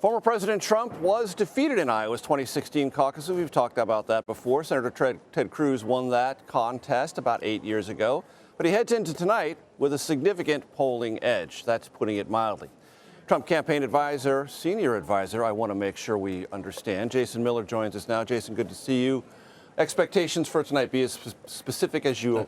Former President Trump was defeated in Iowa's 2016 caucuses. We've talked about that before. Senator Ted Cruz won that contest about 8 years ago. But he heads into tonight with a significant polling edge. That's putting it mildly. Trump campaign advisor, senior advisor, I want to make sure we understand. Jason Miller joins us now. Jason, good to see you. Expectations for tonight, be as specific as you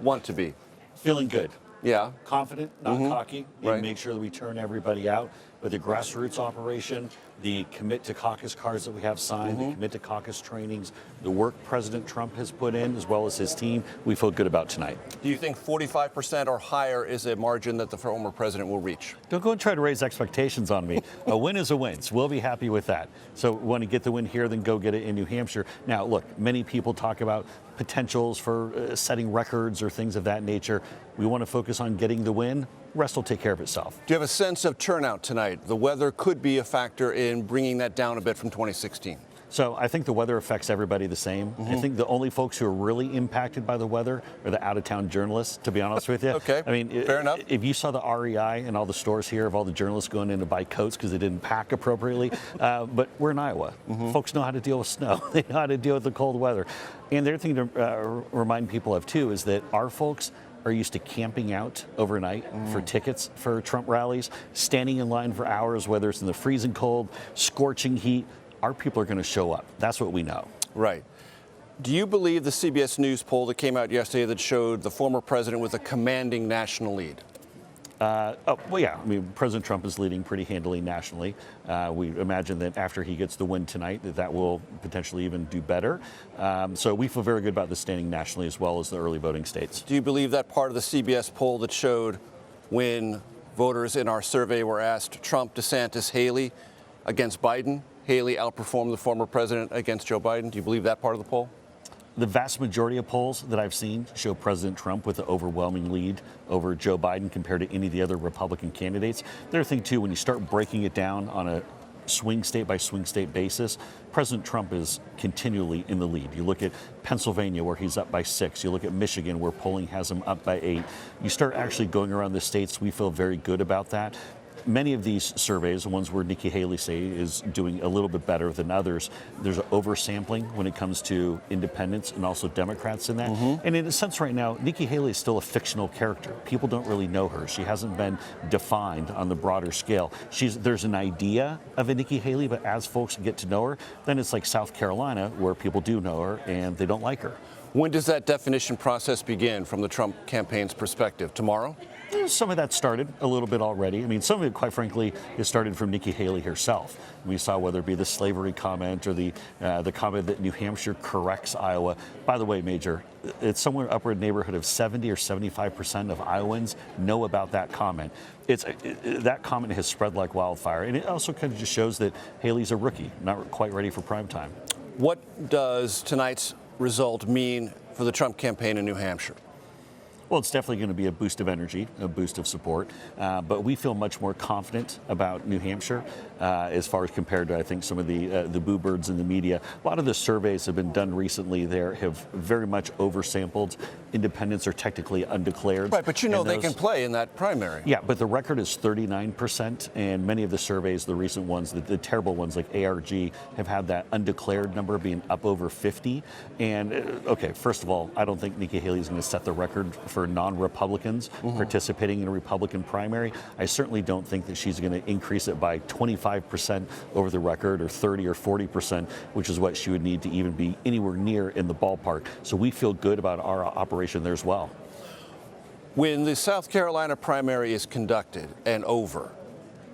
want to be. Feeling good. Yeah. Confident, not cocky. Right. Make sure that we turn everybody out. But the grassroots operation, the commit to caucus cards that we have signed, the commit to caucus trainings, the work President Trump has put in, as well as his team, we feel good about tonight. Do you think 45% or higher is a margin that the former president will reach? Don't go and try to raise expectations on me. A win is a win, so we'll be happy with that. So want to get the win here, then go get it in New Hampshire. Now, look, many people talk about potentials for setting records or things of that nature. We want to focus on getting the win. The rest will take care of itself. Do you have a sense of turnout tonight? The weather could be a factor in bringing that down a bit from 2016. So I think the weather affects everybody the same. I think the only folks who are really impacted by the weather are the out-of-town journalists, to be honest with you. Okay, I mean, fair enough. If you saw the REI in all the stores here of all the journalists going in to buy coats because they didn't pack appropriately, but we're in Iowa. Folks know how to deal with snow. They know how to deal with the cold weather. And the other thing to remind people of, too, is that our folks are used to camping out overnight for tickets for Trump rallies, standing in line for hours, whether it's in the freezing cold, scorching heat. Our people are going to show up. That's what we know. Right. Do you believe the CBS News poll that came out yesterday that showed the former president with a commanding national lead? Well, yeah. I mean, President Trump is leading pretty handily nationally. We imagine that after he gets the win tonight, that will potentially even do better. So we feel very good about the standing nationally as well as the early voting states. Do you believe that part of the CBS poll that showed when voters in our survey were asked Trump, DeSantis, Haley against Biden, Haley outperformed the former president against Joe Biden? Do you believe that part of the poll? The vast majority of polls that I've seen show President Trump with an overwhelming lead over Joe Biden compared to any of the other Republican candidates. The other thing, too, when you start breaking it down on a swing state by swing state basis, President Trump is continually in the lead. You look at Pennsylvania, where he's up by 6. You look at Michigan, where polling has him up by 8. You start actually going around the states, we feel very good about that. Many of these surveys, the ones where Nikki Haley, say, is doing a little bit better than others, there's an oversampling when it comes to independents and also Democrats in that. And in a sense right now, Nikki Haley is still a fictional character. People don't really know her. She hasn't been defined on the broader scale. There's an idea of a Nikki Haley, but as folks get to know her, then it's like South Carolina, where people do know her and they don't like her. When does that definition process begin from the Trump campaign's perspective? Tomorrow? Some of that started a little bit already. I mean, some of it, quite frankly, is started from Nikki Haley herself. We saw whether it be the slavery comment or the comment that New Hampshire corrects Iowa. By the way, Major, it's somewhere upward neighborhood of 70 or 75% of Iowans know about that comment. That comment has spread like wildfire. And it also kind of just shows that Haley's a rookie, not quite ready for prime time. What does tonight's result mean for the Trump campaign in New Hampshire? Well, it's definitely going to be a boost of energy, a boost of support. But we feel much more confident about New Hampshire as far as compared to, I think, some of the boo birds in the media. A lot of the surveys have been done recently there have very much oversampled. Independents are technically undeclared. Right, but you know they can play in that primary. Yeah, but the record is 39%, and many of the surveys, the recent ones, the terrible ones like ARG, have had that undeclared number being up over 50. And, okay, first of all, I don't think Nikki Haley is going to set the record for non-Republicans participating in a Republican primary. I certainly don't think that she's going to increase it by 25% over the record or 30 or 40%, which is what she would need to even be anywhere near in the ballpark. So we feel good about our operation there as well. When the South Carolina primary is conducted and over,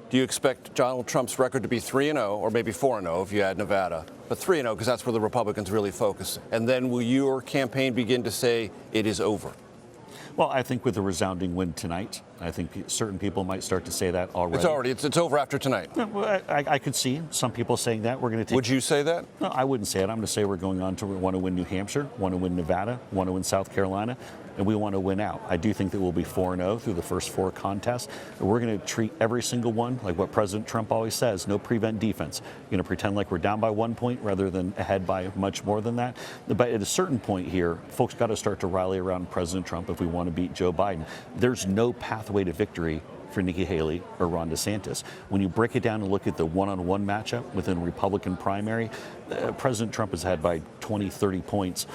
do you expect Donald Trump's record to be 3-0 or maybe 4-0 if you add Nevada, but 3-0 because that's where the Republicans really focus? And then will your campaign begin to say it is over? Well, I think with a resounding win tonight, I think certain people might start to say that already. It's over after tonight. No, well, I could see some people saying that. We're going to take. Would you say that? No, I wouldn't say it. I'm going to say we're going on to want to win New Hampshire, want to win Nevada, want to win South Carolina, and we want to win out. I do think that we'll be 4-0 through the first 4 contests. We're going to treat every single one like what President Trump always says, no prevent defense. You're going to pretend like we're down by 1 point rather than ahead by much more than that. But at a certain point here, folks got to start to rally around President Trump if we want to beat Joe Biden. There's no pathway to victory for Nikki Haley or Ron DeSantis. When you break it down and look at the one-on-one matchup within a Republican primary, President Trump has had by 20, 30 points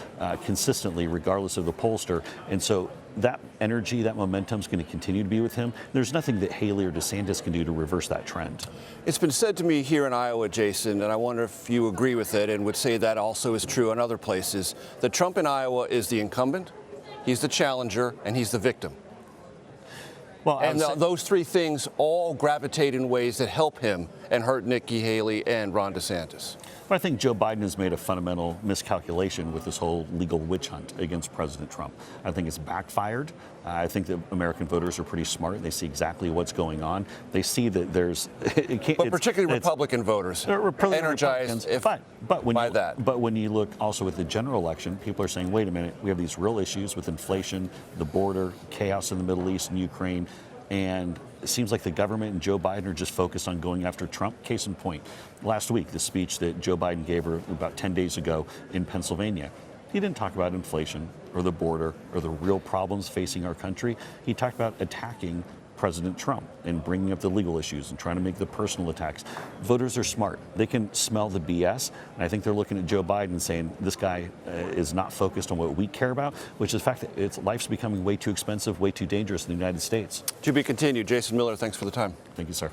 consistently, regardless of the pollster. And so that energy, that momentum is going to continue to be with him. There's nothing that Haley or DeSantis can do to reverse that trend. It's been said to me here in Iowa, Jason, and I wonder if you agree with it and would say that also is true in other places, that Trump in Iowa is the incumbent, he's the challenger, and he's the victim. Well, and those three things all gravitate in ways that help him and hurt Nikki Haley and Ron DeSantis. But I think Joe Biden has made a fundamental miscalculation with this whole legal witch hunt against President Trump. I think it's backfired. I think that American voters are pretty smart. They see exactly what's going on. They see that there's... But particularly Republican voters, energized by that. But when you look also at the general election, people are saying, wait a minute, we have these real issues with inflation, the border, chaos in the Middle East and Ukraine, and it seems like the government and Joe Biden are just focused on going after Trump. Case in point, last week, the speech that Joe Biden gave her about 10 days ago in Pennsylvania, he didn't talk about inflation or the border or the real problems facing our country. He talked about attacking President Trump and bringing up the legal issues and trying to make the personal attacks. Voters are smart. They can smell the BS. And I think they're looking at Joe Biden and saying, this guy is not focused on what we care about, which is the fact that life's becoming way too expensive, way too dangerous in the United States. To be continued. Jason Miller, thanks for the time. Thank you, sir.